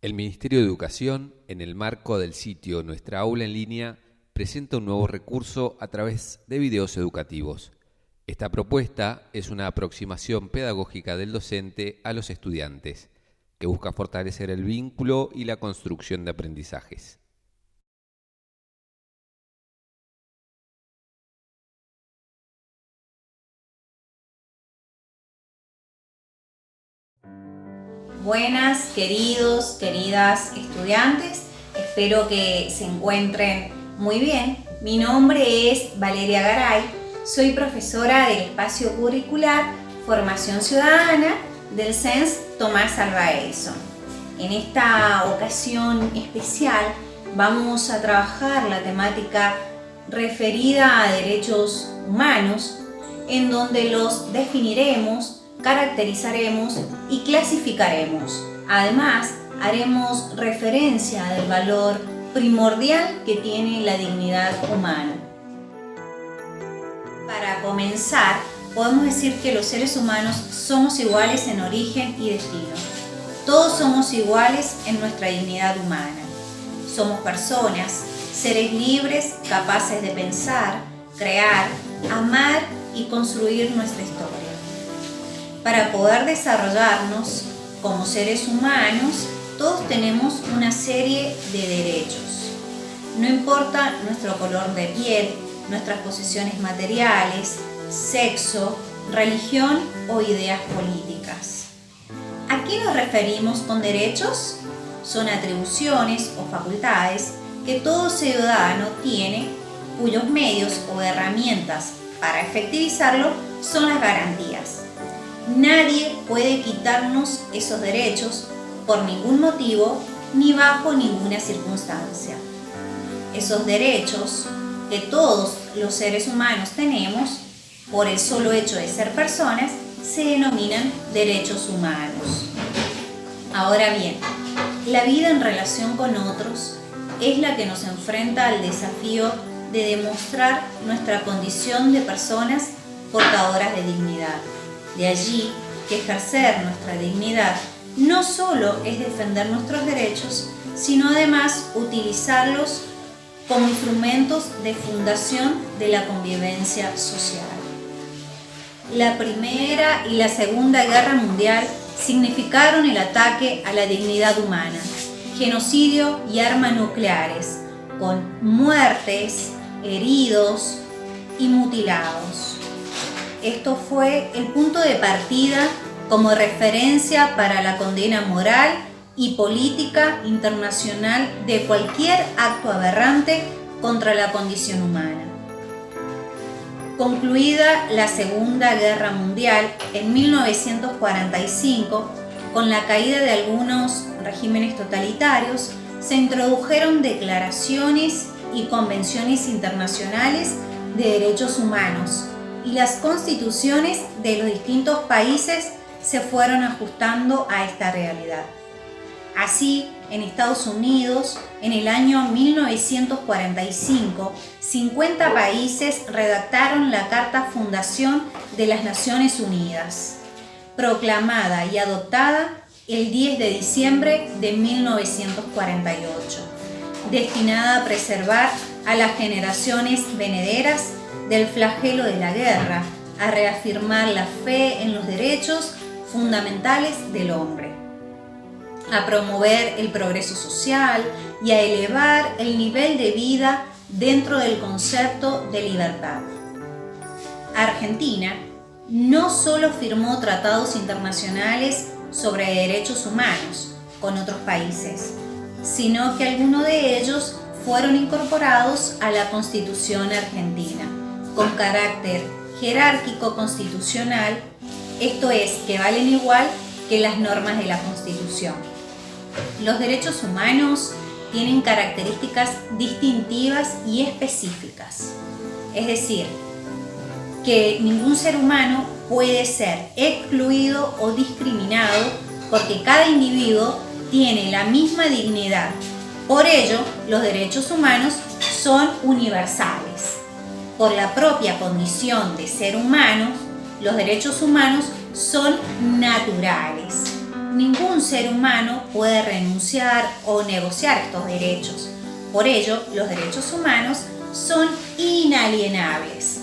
El Ministerio de Educación, en el marco del sitio Nuestra Aula en Línea, presenta un nuevo recurso a través de videos educativos. Esta propuesta es una aproximación pedagógica del docente a los estudiantes, que busca fortalecer el vínculo y la construcción de aprendizajes. Buenas, queridos, queridas estudiantes. Espero que se encuentren muy bien. Mi nombre es Valeria Garay. Soy profesora del espacio curricular Formación Ciudadana del CENS Tomás Alva Edison. En esta ocasión especial vamos a trabajar la temática referida a derechos humanos, en donde los definiremos, caracterizaremos y clasificaremos. Además, haremos referencia del valor primordial que tiene la dignidad humana. Para comenzar, podemos decir que los seres humanos somos iguales en origen y destino. Todos somos iguales en nuestra dignidad humana. Somos personas, seres libres, capaces de pensar, crear, amar y construir nuestra historia. Para poder desarrollarnos como seres humanos, todos tenemos una serie de derechos. No importa nuestro color de piel, nuestras posesiones materiales, sexo, religión o ideas políticas. ¿A qué nos referimos con derechos? Son atribuciones o facultades que todo ciudadano tiene, cuyos medios o herramientas para efectivizarlo son las garantías. Nadie puede quitarnos esos derechos por ningún motivo ni bajo ninguna circunstancia. Esos derechos que todos los seres humanos tenemos, por el solo hecho de ser personas, se denominan derechos humanos. Ahora bien, la vida en relación con otros es la que nos enfrenta al desafío de demostrar nuestra condición de personas portadoras de dignidad. De allí que ejercer nuestra dignidad no solo es defender nuestros derechos, sino además utilizarlos como instrumentos de fundación de la convivencia social. La Primera y la Segunda Guerra Mundial significaron el ataque a la dignidad humana, genocidio y armas nucleares, con muertes, heridos y mutilados. Esto fue el punto de partida como referencia para la condena moral y política internacional de cualquier acto aberrante contra la condición humana. Concluida la Segunda Guerra Mundial en 1945, con la caída de algunos regímenes totalitarios, se introdujeron declaraciones y convenciones internacionales de derechos humanos, y las constituciones de los distintos países se fueron ajustando a esta realidad. Así, en Estados Unidos, en el año 1945, 50 países redactaron la Carta Fundación de las Naciones Unidas, proclamada y adoptada el 10 de diciembre de 1948, destinada a preservar a las generaciones venideras del flagelo de la guerra, a reafirmar la fe en los derechos fundamentales del hombre, a promover el progreso social y a elevar el nivel de vida dentro del concepto de libertad. Argentina no solo firmó tratados internacionales sobre derechos humanos con otros países, sino que algunos de ellos fueron incorporados a la Constitución argentina, con carácter jerárquico constitucional, esto es, que valen igual que las normas de la Constitución. Los derechos humanos tienen características distintivas y específicas, es decir, que ningún ser humano puede ser excluido o discriminado porque cada individuo tiene la misma dignidad. Por ello, los derechos humanos son universales. Por la propia condición de ser humano, los derechos humanos son naturales. ningún ser humano puede renunciar o negociar estos derechos. Por ello, los derechos humanos son inalienables.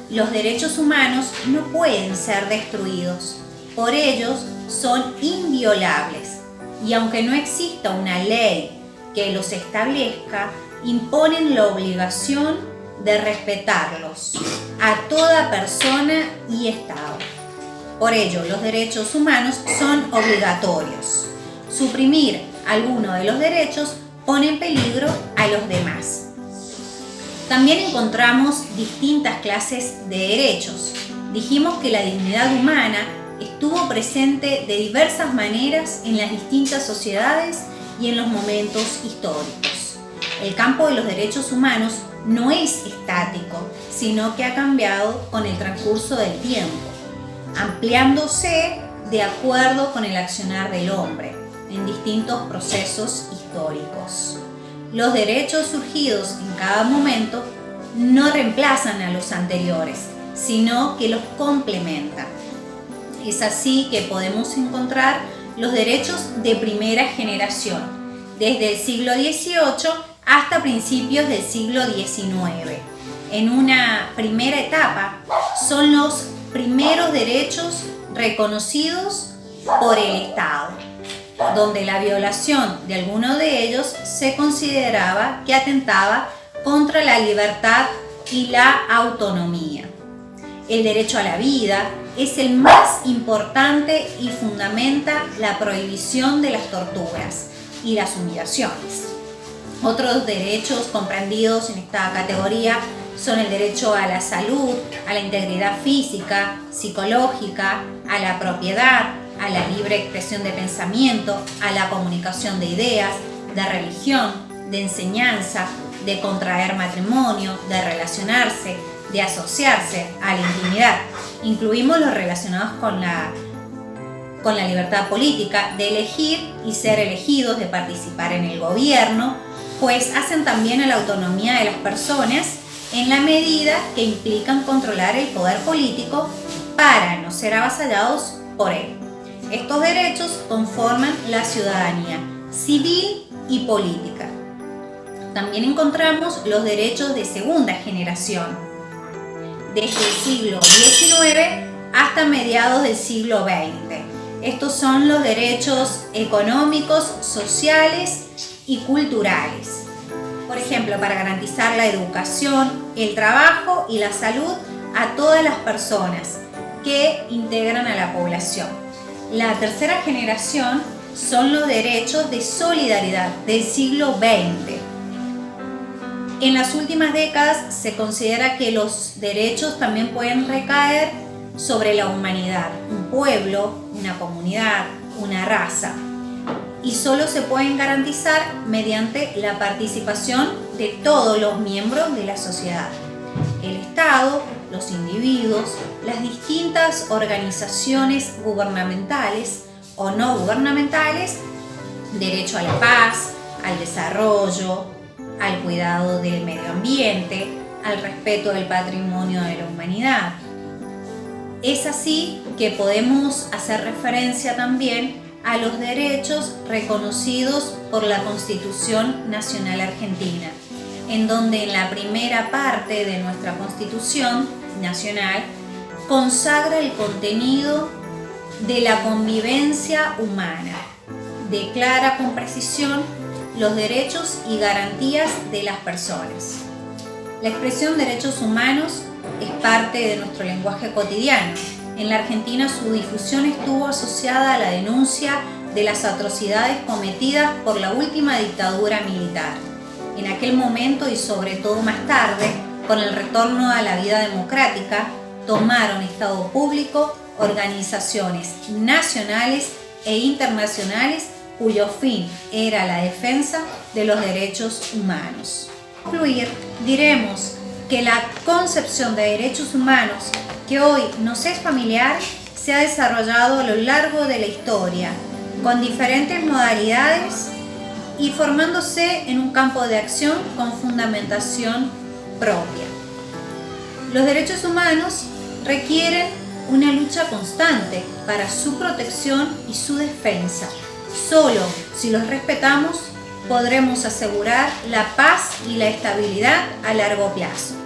Los derechos humanos no pueden ser destruidos, por ello son inviolables. Y aunque no exista una ley que los establezca, imponen la obligación de respetarlos a toda persona y Estado. Por ello, los derechos humanos son obligatorios. Suprimir alguno de los derechos pone en peligro a los demás. También encontramos distintas clases de derechos. Dijimos que la dignidad humana estuvo presente de diversas maneras en las distintas sociedades y en los momentos históricos. El campo de los derechos humanos no es estático, sino que ha cambiado con el transcurso del tiempo, ampliándose de acuerdo con el accionar del hombre en distintos procesos históricos. Los derechos surgidos en cada momento no reemplazan a los anteriores, sino que los complementan. Es así que podemos encontrar los derechos de primera generación, desde el siglo XVIII hasta principios del siglo XIX. En una primera etapa son los primeros derechos reconocidos por el Estado, donde la violación de alguno de ellos se consideraba que atentaba contra la libertad y la autonomía. El derecho a la vida es el más importante y fundamenta la prohibición de las torturas y las humillaciones. Otros derechos comprendidos en esta categoría son el derecho a la salud, a la integridad física, psicológica, a la propiedad, a la libre expresión de pensamiento, a la comunicación de ideas, de religión, de enseñanza, de contraer matrimonio, de relacionarse, de asociarse, a la intimidad. Incluimos los relacionados con la libertad política, de elegir y ser elegidos, de participar en el gobierno, pues hacen también a la autonomía de las personas en la medida que implican controlar el poder político para no ser avasallados por él. Estos derechos conforman la ciudadanía civil y política. También encontramos los derechos de segunda generación, desde el siglo XIX hasta mediados del siglo XX. Estos son los derechos económicos, sociales y culturales. Por ejemplo, para garantizar la educación, el trabajo y la salud a todas las personas que integran a la población. La tercera generación son los derechos de solidaridad del siglo XX. En las últimas décadas se considera que los derechos también pueden recaer sobre la humanidad, un pueblo, una comunidad, una raza, y solo se pueden garantizar mediante la participación de todos los miembros de la sociedad: el Estado, los individuos, las distintas organizaciones gubernamentales o no gubernamentales, derecho a la paz, al desarrollo, al cuidado del medio ambiente, al respeto del patrimonio de la humanidad. Es así que podemos hacer referencia también a los derechos reconocidos por la Constitución Nacional Argentina, en donde en la primera parte de nuestra Constitución Nacional consagra el contenido de la convivencia humana, declara con precisión los derechos y garantías de las personas. La expresión derechos humanos es parte de nuestro lenguaje cotidiano. En la Argentina su difusión estuvo asociada a la denuncia de las atrocidades cometidas por la última dictadura militar. En aquel momento y sobre todo más tarde, con el retorno a la vida democrática, tomaron estado público organizaciones nacionales e internacionales cuyo fin era la defensa de los derechos humanos. Para concluir, diremos que la concepción de derechos humanos que hoy nos es familiar se ha desarrollado a lo largo de la historia con diferentes modalidades y formándose en un campo de acción con fundamentación propia. Los derechos humanos requieren una lucha constante para su protección y su defensa. Solo si los respetamos podremos asegurar la paz y la estabilidad a largo plazo.